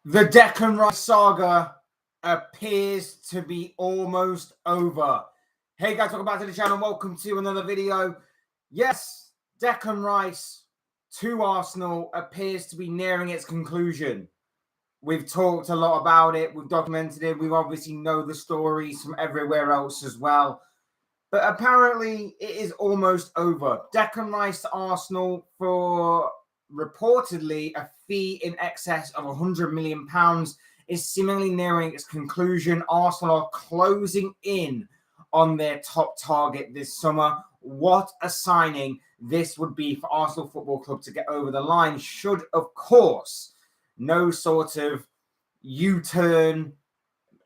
The Declan Rice saga appears to be almost over. Hey guys, welcome back to the channel. Welcome to another video. Yes, Declan Rice to Arsenal appears to be nearing its conclusion. We've talked a lot about it. We've documented it. We obviously know the stories from everywhere else as well. But apparently it is almost over. Declan Rice to Arsenal for reportedly a fee in excess of £100 million is seemingly nearing its conclusion. Arsenal are closing in on their top target this summer. What a signing this would be for Arsenal Football Club to get over the line, should, of course, no sort of U-turn,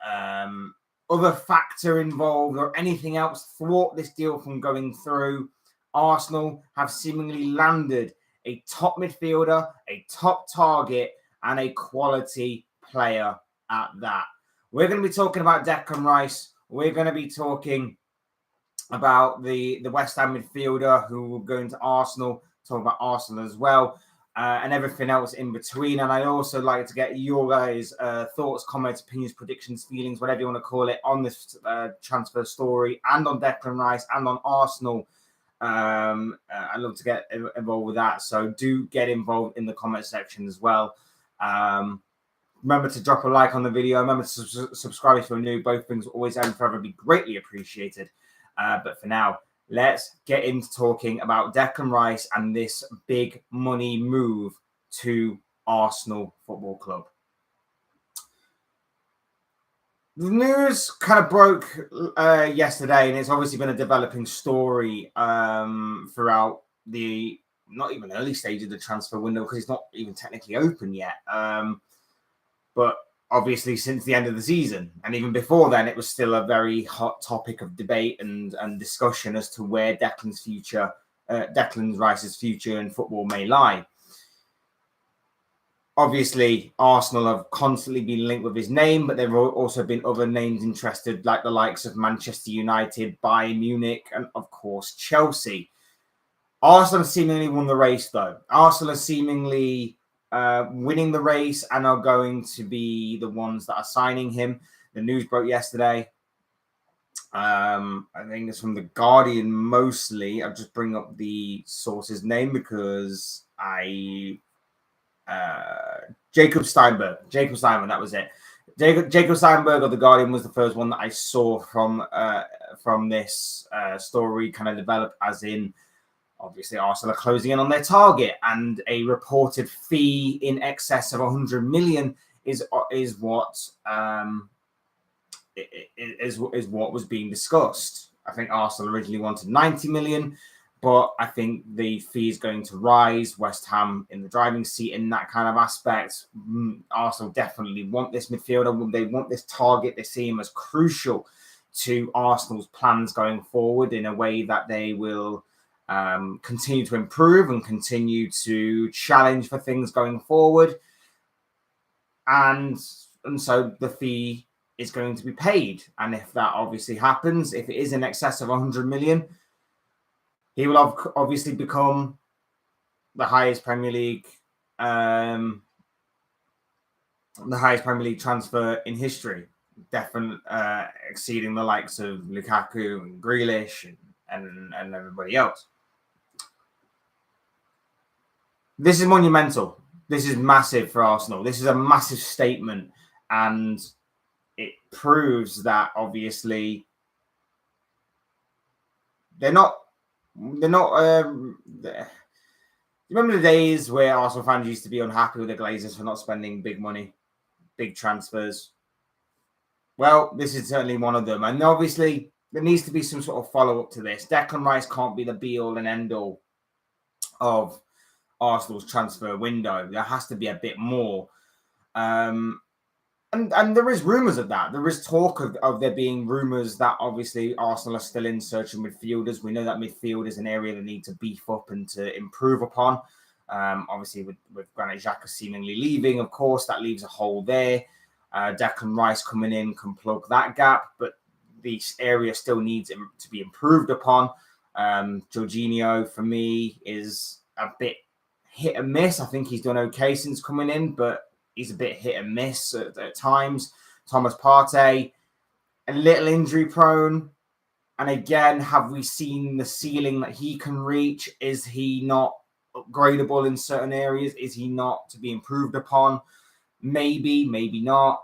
other factor involved or anything else thwart this deal from going through. Arsenal have seemingly landed a top midfielder, a top target, and a quality player at that. We're going to be talking about Declan Rice. We're going to be talking about the West Ham midfielder who will go into Arsenal, talk about Arsenal as well. And everything else in between. And I'd also like to get your guys' thoughts, comments, opinions, predictions, feelings, whatever you want to call it, on this transfer story and on Declan Rice and on Arsenal. I'd love to get involved with that. So do get involved in the comment section as well. Remember to drop a like on the video. Remember to subscribe if you're new. Both things always and forever be greatly appreciated. But for now, let's get into talking about Declan Rice and this big money move to Arsenal Football Club. The news kind of broke yesterday, and it's obviously been a developing story throughout the not even early stage of the transfer window because it's not even technically open yet. But obviously since the end of the season, and even before then, it was still a very hot topic of debate and discussion as to where Declan Rice's future in football may lie. Obviously, Arsenal have constantly been linked with his name, but there have also been other names interested, like the likes of Manchester United, Bayern Munich, and of course Chelsea. Arsenal seemingly won the race, though. Arsenal are seemingly winning the race and are going to be the ones that are signing him. The news broke yesterday. I think it's from The Guardian mostly. I'll just bring up the source's name because Jacob Steinberg, that was it. Jacob Steinberg of The Guardian was the first one that I saw from this story kind of develop, as in obviously Arsenal are closing in on their target, and a reported fee in excess of 100 million is what was being discussed. I think Arsenal originally wanted 90 million, but I think the fee is going to rise. West Ham in the driving seat in that kind of aspect. Arsenal definitely want this midfielder. They want this target. They see him as crucial to Arsenal's plans going forward in a way that they will continue to improve and continue to challenge for things going forward. And so the fee is going to be paid. And if that obviously happens, if it is in excess of 100 million, he will obviously become the highest Premier League transfer in history, definitely exceeding the likes of Lukaku and Grealish and everybody else. This is monumental. This is massive for Arsenal. This is a massive statement, and it proves that obviously they're not. Remember the days where Arsenal fans used to be unhappy with the Glazers for not spending big money, big transfers? Well, this is certainly one of them. And obviously, there needs to be some sort of follow-up to this. Declan Rice can't be the be-all and end-all of Arsenal's transfer window. There has to be a bit more. And there is rumours of that. There is talk of there being rumours that obviously Arsenal are still in search of midfielders. We know that midfield is an area they need to beef up and to improve upon. Obviously, with Granit Xhaka seemingly leaving, of course, that leaves a hole there. Declan Rice coming in can plug that gap, but this area still needs to be improved upon. Jorginho, for me, is a bit hit and miss. I think he's done okay since coming in, but he's a bit hit and miss at times. Thomas Partey, a little injury prone. And again, have we seen the ceiling that he can reach? Is he not upgradable in certain areas? Is he not to be improved upon? Maybe, maybe not.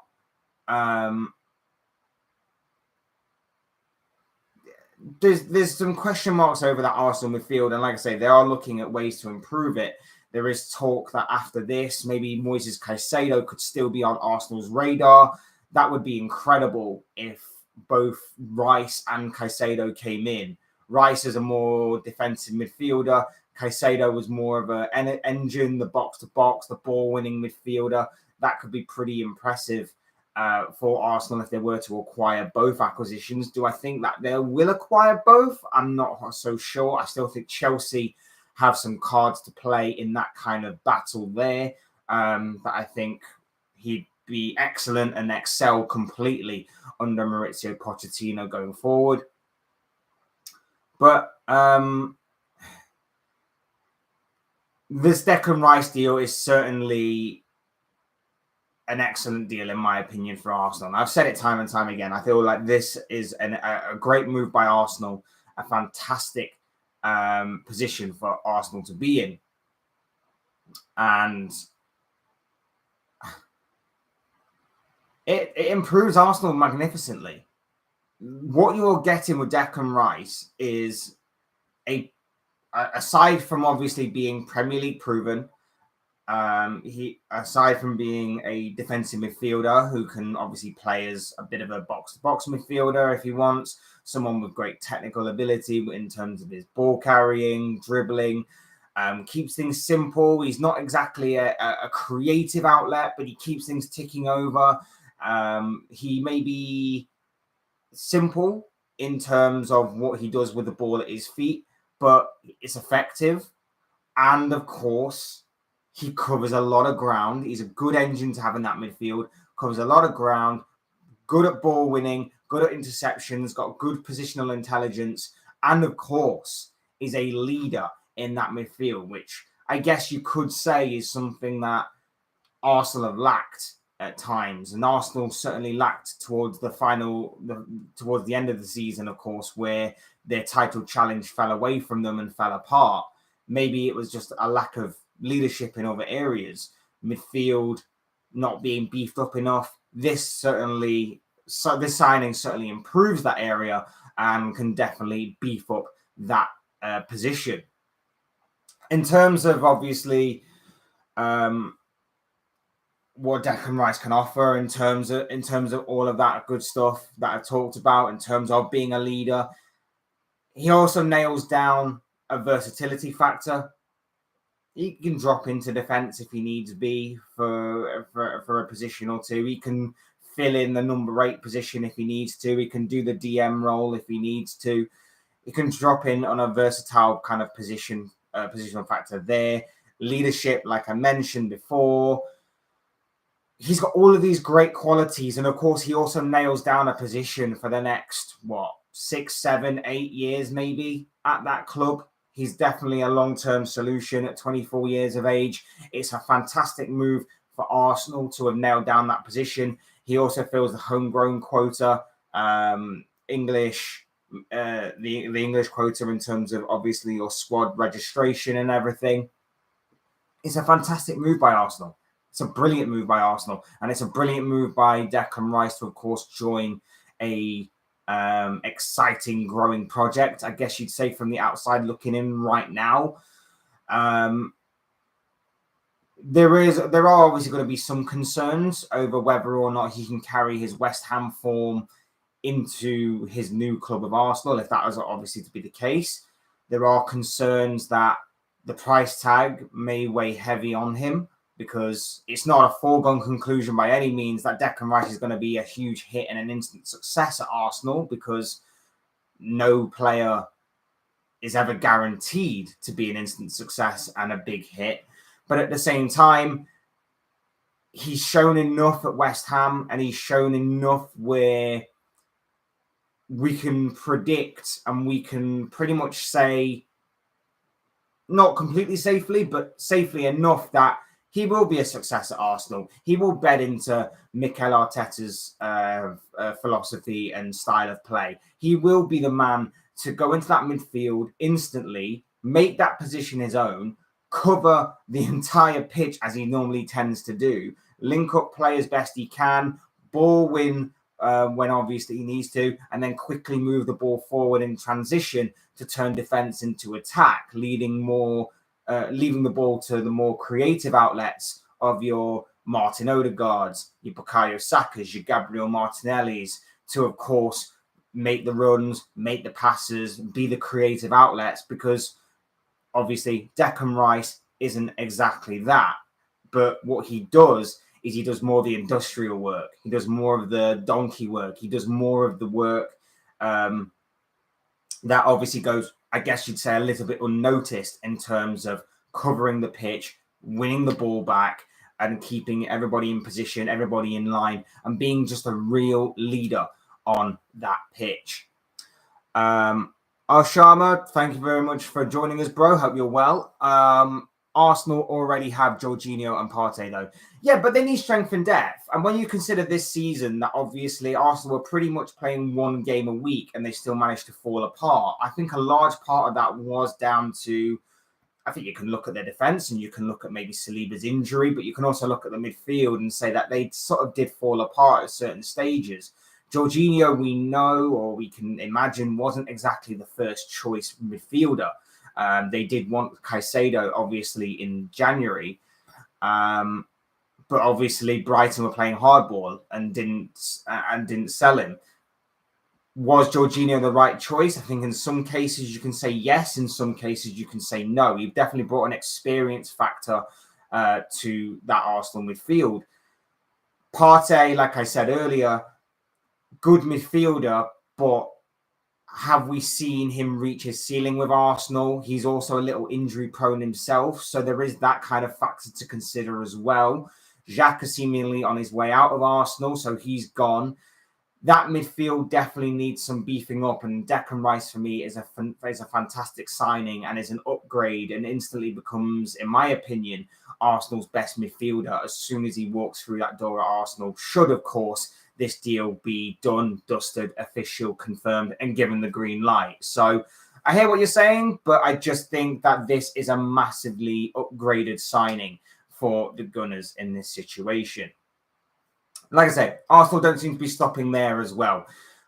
There's some question marks over that Arsenal midfield, and like I say, they are looking at ways to improve it. There is talk that after this, maybe Moises Caicedo could still be on Arsenal's radar. That would be incredible if both Rice and Caicedo came in. Rice is a more defensive midfielder. Caicedo was more of an engine, the box-to-box, the ball-winning midfielder. That could be pretty impressive for Arsenal if they were to acquire both acquisitions. Do I think that they will acquire both? I'm not so sure. I still think Chelsea have some cards to play in that kind of battle there. That I think he'd be excellent and excel completely under Mauricio Pochettino going forward. But this Declan Rice deal is certainly an excellent deal, in my opinion, for Arsenal. And I've said it time and time again. I feel like this is a great move by Arsenal, a fantastic position for Arsenal to be in. And it improves Arsenal magnificently. What you're getting with Declan Rice is aside from obviously being Premier League proven, he, aside from being a defensive midfielder who can obviously play as a bit of a box-to-box midfielder if he wants, someone with great technical ability in terms of his ball carrying, dribbling, keeps things simple. He's not exactly a creative outlet, but he keeps things ticking over. He may be simple in terms of what he does with the ball at his feet, but it's effective. And of course, he covers a lot of ground. He's a good engine to have in that midfield, covers a lot of ground, good at ball winning, good at interceptions, got good positional intelligence, and of course, is a leader in that midfield, which I guess you could say is something that Arsenal have lacked at times. And Arsenal certainly lacked towards towards the end of the season, of course, where their title challenge fell away from them and fell apart. Maybe it was just a lack of leadership in other areas, midfield not being beefed up enough. This signing certainly improves that area and can definitely beef up that position. In terms of obviously what Declan Rice can offer, in terms of all of that good stuff that I talked about, in terms of being a leader, he also nails down a versatility factor. He can drop into defense if he needs be for a position or two. He can fill in the number 8 position if he needs to. He can do the DM role if he needs to. He can drop in on a versatile kind of positional factor there. Leadership, like I mentioned before. He's got all of these great qualities. And of course, he also nails down a position for the next, 6, 7, 8 years maybe at that club. He's definitely a long-term solution at 24 years of age. It's a fantastic move for Arsenal to have nailed down that position. He also fills the homegrown quota, the English quota in terms of obviously your squad registration and everything. It's a fantastic move by Arsenal. It's a brilliant move by Arsenal. And it's a brilliant move by Declan Rice to, of course, join a exciting growing project, I guess you'd say, from the outside looking in right now. There are obviously going to be some concerns over whether or not he can carry his West Ham form into his new club of Arsenal, if that is obviously to be the case. There are concerns that the price tag may weigh heavy on him, because it's not a foregone conclusion by any means that Declan Rice is going to be a huge hit and an instant success at Arsenal, because no player is ever guaranteed to be an instant success and a big hit. But at the same time, he's shown enough at West Ham, and he's shown enough where we can predict and we can pretty much say, not completely safely, but safely enough that he will be a success at Arsenal. He will bed into Mikel Arteta's philosophy and style of play. He will be the man to go into that midfield instantly, make that position his own, cover the entire pitch as he normally tends to do, link up play as best he can, ball win when obviously he needs to, and then quickly move the ball forward in transition to turn defense into attack, leaving the ball to the more creative outlets of your Martin Odegaards, your Bukayo Sakas, your Gabriel Martinellis, to, of course, make the runs, make the passes, be the creative outlets, because obviously Declan Rice isn't exactly that. But what he does is he does more of the industrial work. He does more of the donkey work. He does more of the work that obviously goes, I guess you'd say, a little bit unnoticed in terms of covering the pitch, winning the ball back, and keeping everybody in position, everybody in line, and being just a real leader on that pitch. Sharma, thank you very much for joining us, bro. Hope you're well. Arsenal already have Jorginho and Partey, though. Yeah, but they need strength and depth. And when you consider this season that obviously Arsenal were pretty much playing one game a week and they still managed to fall apart, I think a large part of that was down to, I think you can look at their defence and you can look at maybe Saliba's injury, but you can also look at the midfield and say that they sort of did fall apart at certain stages. Jorginho, we know, or we can imagine, wasn't exactly the first choice midfielder. They did want Caicedo, obviously, in January. But obviously Brighton were playing hardball and didn't sell him. Was Jorginho the right choice? I think in some cases you can say yes, in some cases you can say no. You've definitely brought an experience factor to that Arsenal midfield. Partey, like I said earlier, good midfielder, but have we seen him reach his ceiling with Arsenal? He's also a little injury prone himself, so there is that kind of factor to consider as well. Xhaka is seemingly on his way out of Arsenal, so he's gone. That midfield definitely needs some beefing up, and Declan Rice for me is a fantastic signing and is an upgrade and instantly becomes, in my opinion, Arsenal's best midfielder as soon as he walks through that door at Arsenal. Should, of course, this deal be done, dusted, official, confirmed, and given the green light. So I hear what you're saying, but I just think that this is a massively upgraded signing for the Gunners in this situation. Like I say, Arsenal don't seem to be stopping there as well.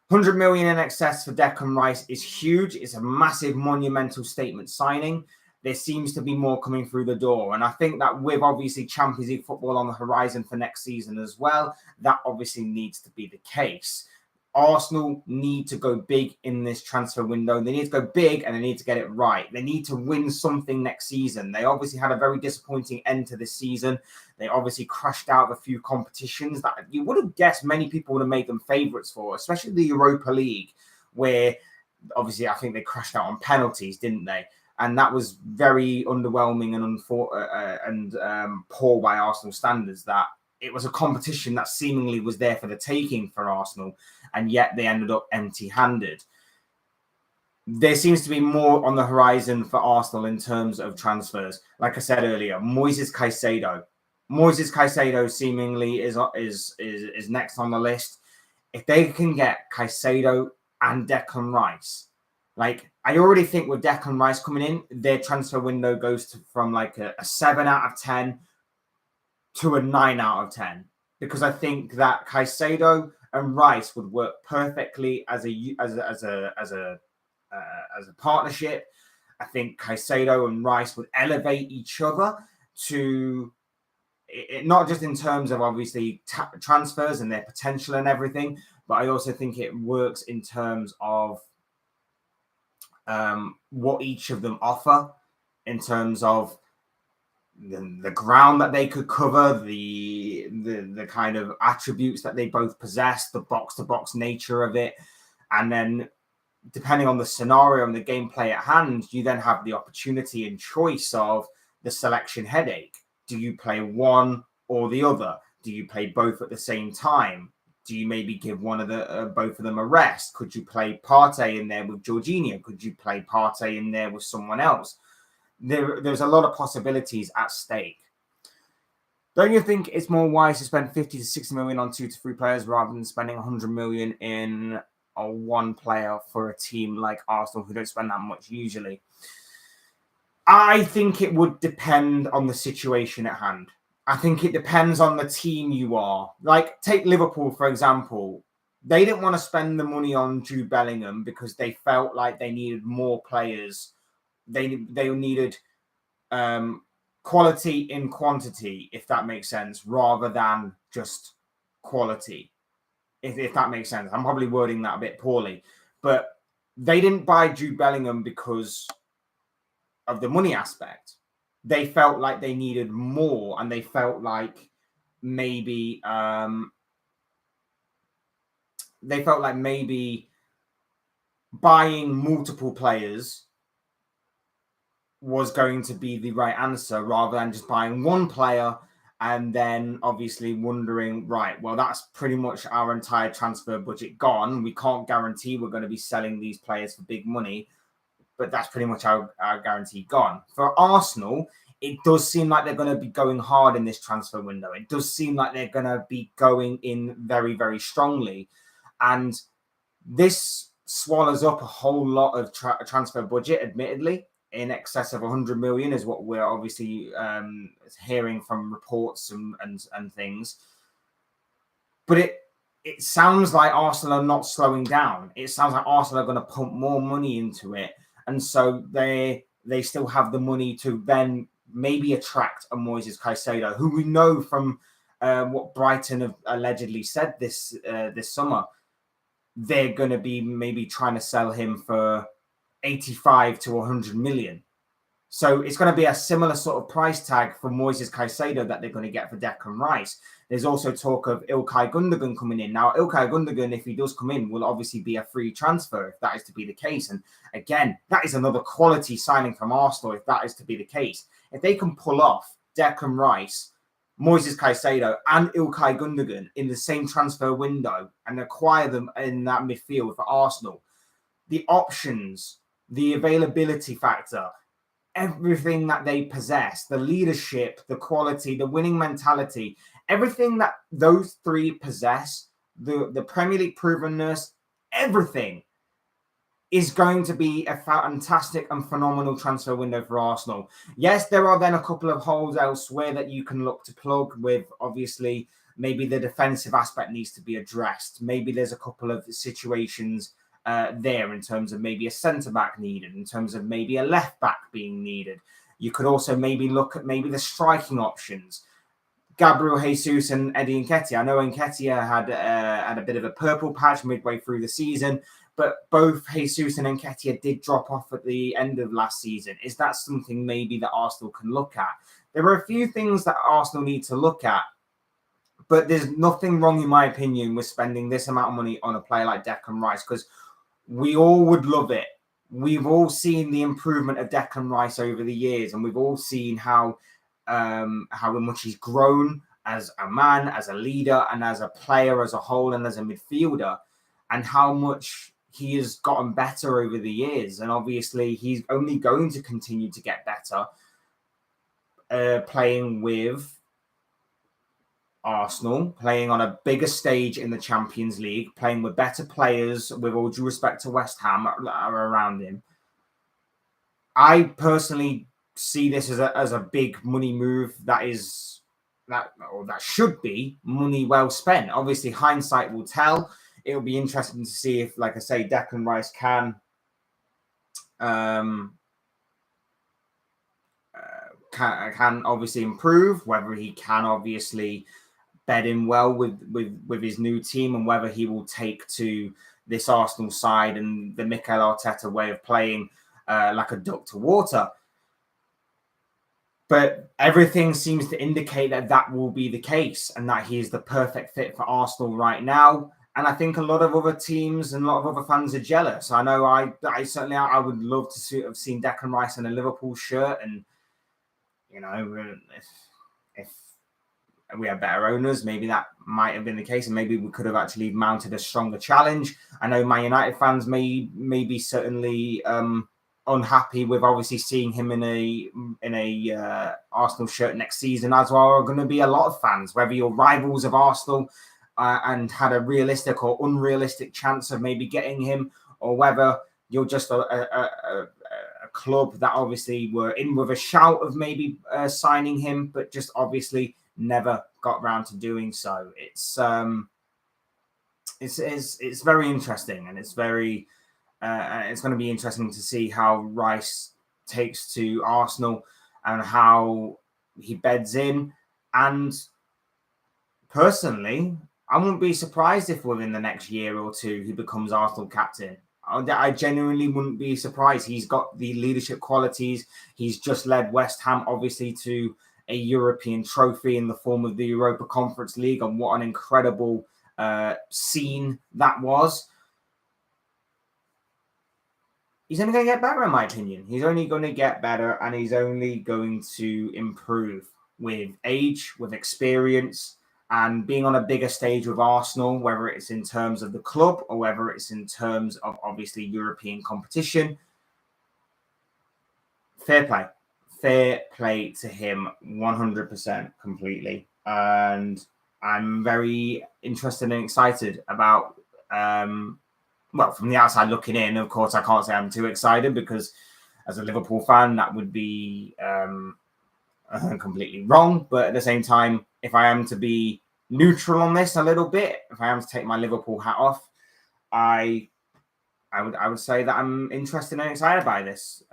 100 million in excess for Declan Rice is huge. It's a massive, monumental statement signing. There seems to be more coming through the door. And I think that with obviously Champions League football on the horizon for next season as well, that obviously needs to be the case. Arsenal need to go big in this transfer window. They need to go big and they need to get it right. They need to win something next season. They obviously had a very disappointing end to this season. They obviously crashed out of a few competitions that you would have guessed many people would have made them favourites for, especially the Europa League, where obviously I think they crashed out on penalties, didn't they? And that was very underwhelming and poor by Arsenal standards, that it was a competition that seemingly was there for the taking for Arsenal, and yet they ended up empty-handed. There seems to be more on the horizon for Arsenal in terms of transfers. Like I said earlier, Moises Caicedo. Moises Caicedo seemingly is next on the list. If they can get Caicedo and Declan Rice, like I already think with Declan Rice coming in, their transfer window goes from like a 7 out of 10 to a 9 out of 10, because I think that Caicedo and Rice would work perfectly as a partnership. I think Caicedo and Rice would elevate each other to it, not just in terms of obviously transfers and their potential and everything, but I also think it works in terms of what each of them offer in terms of the ground that they could cover, the kind of attributes that they both possess, the box-to-box nature of it. And then depending on the scenario and the gameplay at hand, you then have the opportunity and choice of the selection headache. Do you play one or the other? Do you play both at the same time? Do you maybe give one of the both of them a rest? Could you play Partey in there with Jorginho? Could you play Partey in there with someone else? There's a lot of possibilities at stake. Don't you think it's more wise to spend 50 to 60 million on 2 to 3 players rather than spending 100 million in a one player for a team like Arsenal who don't spend that much usually? I think it would depend on the situation at hand. I think it depends on the team you are. Like, take Liverpool, for example. They didn't want to spend the money on Jude Bellingham because they felt like they needed more players. They needed quality in quantity, if that makes sense, rather than just quality, if that makes sense. I'm probably wording that a bit poorly. But they didn't buy Jude Bellingham because of the money aspect. They felt like they needed more, and they felt like maybe buying multiple players was going to be the right answer rather than just buying one player and then obviously wondering, right, well, that's pretty much our entire transfer budget gone. We can't guarantee we're going to be selling these players for big money, but that's pretty much our guarantee gone. For Arsenal, it does seem like they're going to be going hard in this transfer window. It does seem like they're going to be going in very, very strongly. And this swallows up a whole lot of transfer budget, admittedly. In excess of 100 million is what we're obviously hearing from reports and things. But it sounds like Arsenal are not slowing down. It sounds like Arsenal are going to pump more money into it. And so they still have the money to then maybe attract a Moises Caicedo, who we know from what Brighton have allegedly said this summer. They're going to be maybe trying to sell him for 85 to 100 million. So it's going to be a similar sort of price tag for Moises Caicedo that they're going to get for Declan Rice. There's also talk of Ilkay Gundogan coming in. Now, Ilkay Gundogan, if he does come in, will obviously be a free transfer if that is to be the case. And again, that is another quality signing from Arsenal if that is to be the case. If they can pull off Declan Rice, Moises Caicedo and Ilkay Gundogan in the same transfer window and acquire them in that midfield for Arsenal, the options, the availability factor, everything that they possess, the leadership, the quality, the winning mentality, everything that those three possess, the Premier League provenness, everything is going to be a fantastic and phenomenal transfer window for Arsenal. Yes, there are then a couple of holes elsewhere that you can look to plug with. Obviously, maybe the defensive aspect needs to be addressed. Maybe there's a couple of situations there in terms of maybe a centre-back needed, in terms of maybe a left-back being needed. You could also maybe look at maybe the striking options. Gabriel Jesus and Eddie Nketiah. I know Nketiah had a bit of a purple patch midway through the season, but both Jesus and Nketiah did drop off at the end of last season. Is that something maybe that Arsenal can look at? There are a few things that Arsenal need to look at, but there's nothing wrong, in my opinion, with spending this amount of money on a player like Declan Rice, because we all would love it. We've all seen the improvement of Declan Rice over the years, and we've all seen how much he's grown as a man, as a leader, and as a player as a whole, and as a midfielder, and how much he has gotten better over the years. And obviously, he's only going to continue to get better playing with Arsenal, playing on a bigger stage in the Champions League, playing with better players, with all due respect to West Ham, are around him. I personally see this as a big money move that should be money well spent. Obviously, hindsight will tell. It'll be interesting to see if, like I say, Declan Rice can obviously improve, whether he can obviously bed in well with his new team, and whether he will take to this Arsenal side and the Mikel Arteta way of playing like a duck to water. But everything seems to indicate that will be the case, and that he is the perfect fit for Arsenal right now. And I think a lot of other teams and a lot of other fans are jealous. I know I certainly would love to have seen Declan Rice in a Liverpool shirt, and you know, if we had better owners, maybe that might have been the case, and maybe we could have actually mounted a stronger challenge. I know Man United fans may be certainly unhappy with obviously seeing him in a Arsenal shirt next season, as well are going to be a lot of fans, whether you're rivals of Arsenal and had a realistic or unrealistic chance of maybe getting him, or whether you're just a club that obviously were in with a shout of maybe signing him, but just obviously never got around to doing so. It's very interesting, and it's very it's going to be interesting to see how Rice takes to Arsenal and how he beds in. And personally, I wouldn't be surprised if within the next year or two he becomes Arsenal captain. I genuinely wouldn't be surprised. He's got the leadership qualities. He's just led West Ham, obviously, to a European trophy in the form of the Europa Conference League, and what an incredible scene that was. He's only going to get better, in my opinion. He's only going to get better, and he's only going to improve with age, with experience, and being on a bigger stage with Arsenal, whether it's in terms of the club or whether it's in terms of obviously European competition. Fair play to him 100% completely. And I'm very interested and excited about, well, from the outside looking in, of course, I can't say I'm too excited, because as a Liverpool fan, that would be completely wrong. But at the same time, if I am to be neutral on this a little bit, if I am to take my Liverpool hat off, I would say that I'm interested and excited by this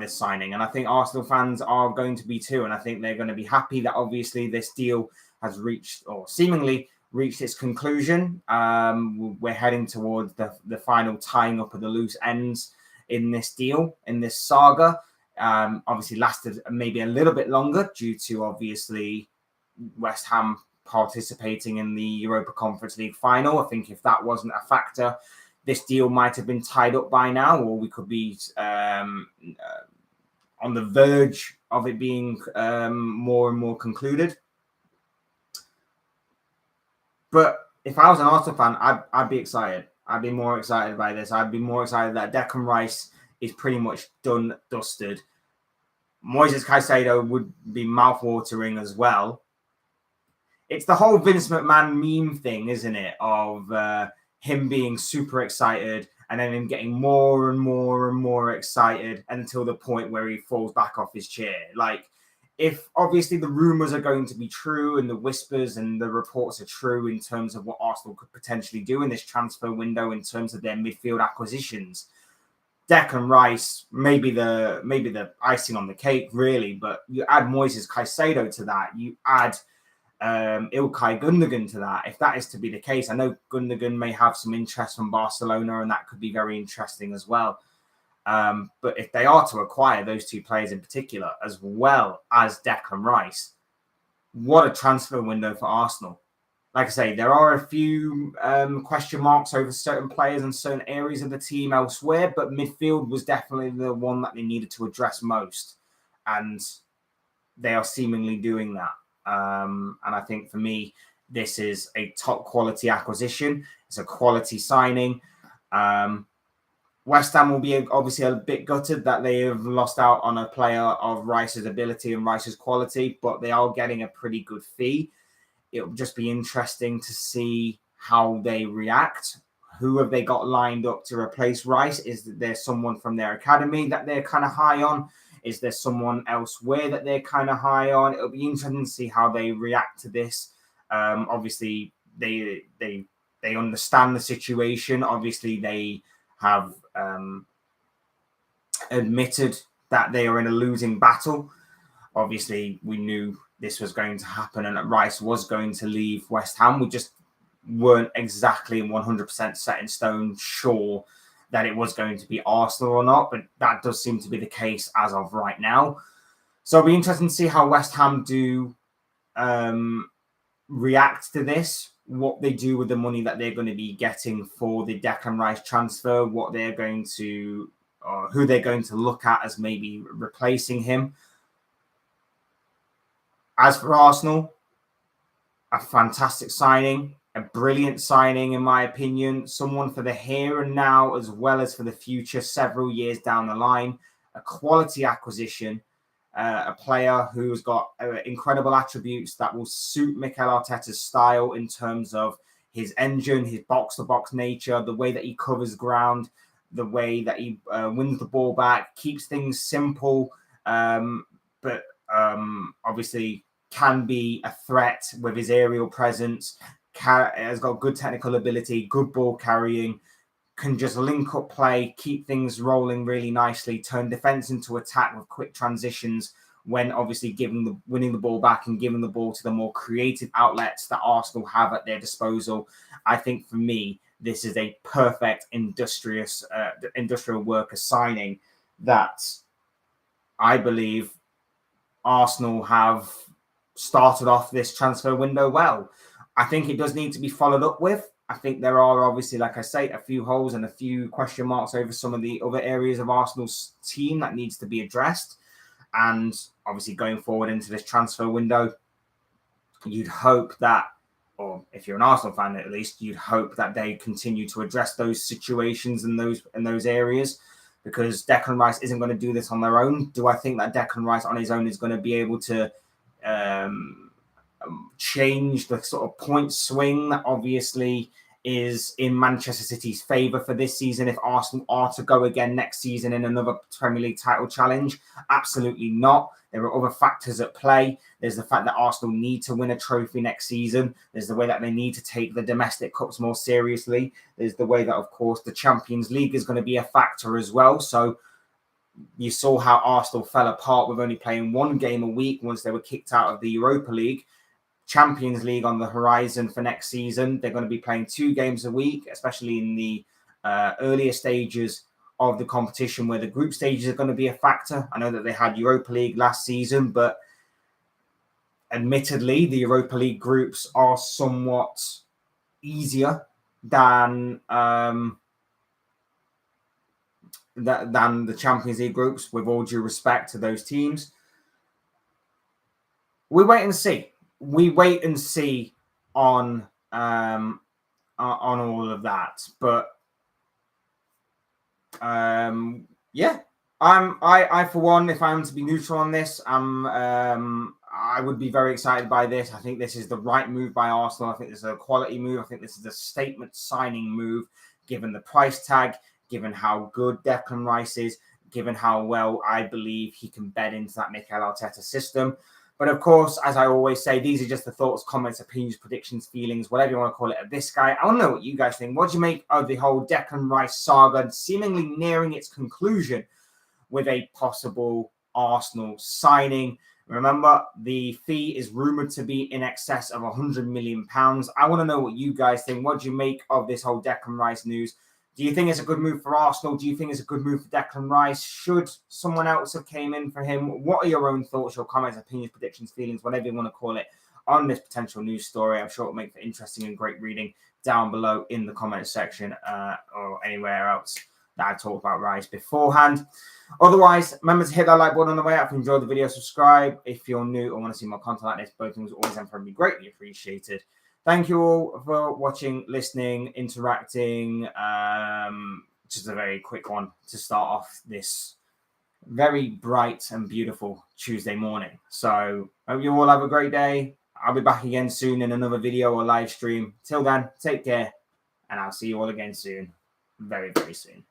signing, and I think Arsenal fans are going to be too. And I think they're going to be happy that obviously this deal has reached, or seemingly reached, its conclusion. We're heading towards the final tying up of the loose ends in this deal, in this saga. Obviously lasted maybe a little bit longer due to obviously West Ham participating in the Europa Conference League final. I think if that wasn't a factor, this deal might have been tied up by now, or we could be on the verge of it being more and more concluded. But if I was an Arsenal fan, I'd be excited. I'd be more excited by this. I'd be more excited that Declan Rice is pretty much done, dusted. Moises Caicedo would be mouth-watering as well. It's the whole Vince McMahon meme thing, isn't it? Of him being super excited and then him getting more and more and more excited until the point where he falls back off his chair. Like, if obviously the rumors are going to be true and the whispers and the reports are true in terms of what Arsenal could potentially do in this transfer window in terms of their midfield acquisitions, Declan Rice, maybe the icing on the cake, really. But you add Moises Caicedo to that, you add Ilkay Gundogan to that. If that is to be the case, I know Gundogan may have some interest from Barcelona, and that could be very interesting as well. But if they are to acquire those two players in particular, as well as Declan Rice, what a transfer window for Arsenal. Like I say, there are a few question marks over certain players and certain areas of the team elsewhere, but midfield was definitely the one that they needed to address most. And they are seemingly doing that. And I think for me, this is a top quality acquisition. It's a quality signing. West Ham will be obviously a bit gutted that they have lost out on a player of Rice's ability and Rice's quality, but they are getting a pretty good fee. It'll just be interesting to see how they react. Who have they got lined up to replace Rice? Is there someone from their academy that they're kind of high on? Is there someone elsewhere that they're kind of high on? It'll be interesting to see how they react to this. Obviously, they understand the situation. Obviously, they have admitted that they are in a losing battle. Obviously, we knew this was going to happen and that Rice was going to leave West Ham. We just weren't exactly 100% set in stone sure that it was going to be Arsenal or not, but that does seem to be the case as of right now. So it'll be interesting to see how West Ham do react to this, what they do with the money that they're going to be getting for the Declan Rice transfer, what they're going to, or who they're going to look at as maybe replacing him. As for Arsenal, a fantastic signing. A brilliant signing, in my opinion. Someone for the here and now, as well as for the future, several years down the line. A quality acquisition. A player who's got incredible attributes that will suit Mikel Arteta's style in terms of his engine, his box-to-box nature, the way that he covers ground, the way that he wins the ball back, keeps things simple, but obviously can be a threat with his aerial presence, has got good technical ability, good ball carrying, can just link up play, keep things rolling really nicely, turn defense into attack with quick transitions when obviously winning the ball back and giving the ball to the more creative outlets that Arsenal have at their disposal. I think for me, this is a perfect industrial worker signing that I believe Arsenal have started off this transfer window well. I think it does need to be followed up with. I think there are obviously, like I say, a few holes and a few question marks over some of the other areas of Arsenal's team that needs to be addressed. And obviously going forward into this transfer window, you'd hope that, or if you're an Arsenal fan at least, you'd hope that they continue to address those situations and those areas, because Declan Rice isn't going to do this on their own. Do I think that Declan Rice on his own is going to be able to change the sort of point swing that obviously is in Manchester City's favour for this season if Arsenal are to go again next season in another Premier League title challenge? Absolutely not. There are other factors at play. There's the fact that Arsenal need to win a trophy next season. There's the way that they need to take the domestic cups more seriously. There's the way that, of course, the Champions League is going to be a factor as well. So you saw how Arsenal fell apart with only playing one game a week once they were kicked out of the Europa League. Champions League on the horizon for next season. They're going to be playing 2 games a week, especially in the earlier stages of the competition where the group stages are going to be a factor. I know that they had Europa League last season, but admittedly, the Europa League groups are somewhat easier than the Champions League groups, with all due respect to those teams. We wait and see. We wait and see on all of that, but yeah, I for one, if I'm to be neutral on this, I would be very excited by this. I think this is the right move by Arsenal. I think this is a quality move. I think this is a statement signing move, given the price tag, given how good Declan Rice is, given how well I believe he can bed into that Mikel Arteta system. But of course, as I always say, these are just the thoughts, comments, opinions, predictions, feelings, whatever you want to call it, of this guy. I want to know what you guys think. What do you make of the whole Declan Rice saga seemingly nearing its conclusion with a possible Arsenal signing? Remember, the fee is rumoured to be in excess of £100 million. I want to know what you guys think. What do you make of this whole Declan Rice news? Do you think it's a good move for Arsenal? Do you think it's a good move for Declan Rice? Should someone else have came in for him? What are your own thoughts, your comments, opinions, predictions, feelings, whatever you want to call it, on this potential news story? I'm sure it'll make for interesting and great reading down below in the comments section or anywhere else that I talked about Rice beforehand. Otherwise, remember to hit that like button on the way out. If you enjoyed the video, subscribe. If you're new or want to see more content like this, both things always and probably greatly appreciated. Thank you all for watching, listening, interacting. Just a very quick one to start off this very bright and beautiful Tuesday morning. So hope you all have a great day. I'll be back again soon in another video or live stream. Till then, take care, and I'll see you all again soon. Very, very soon.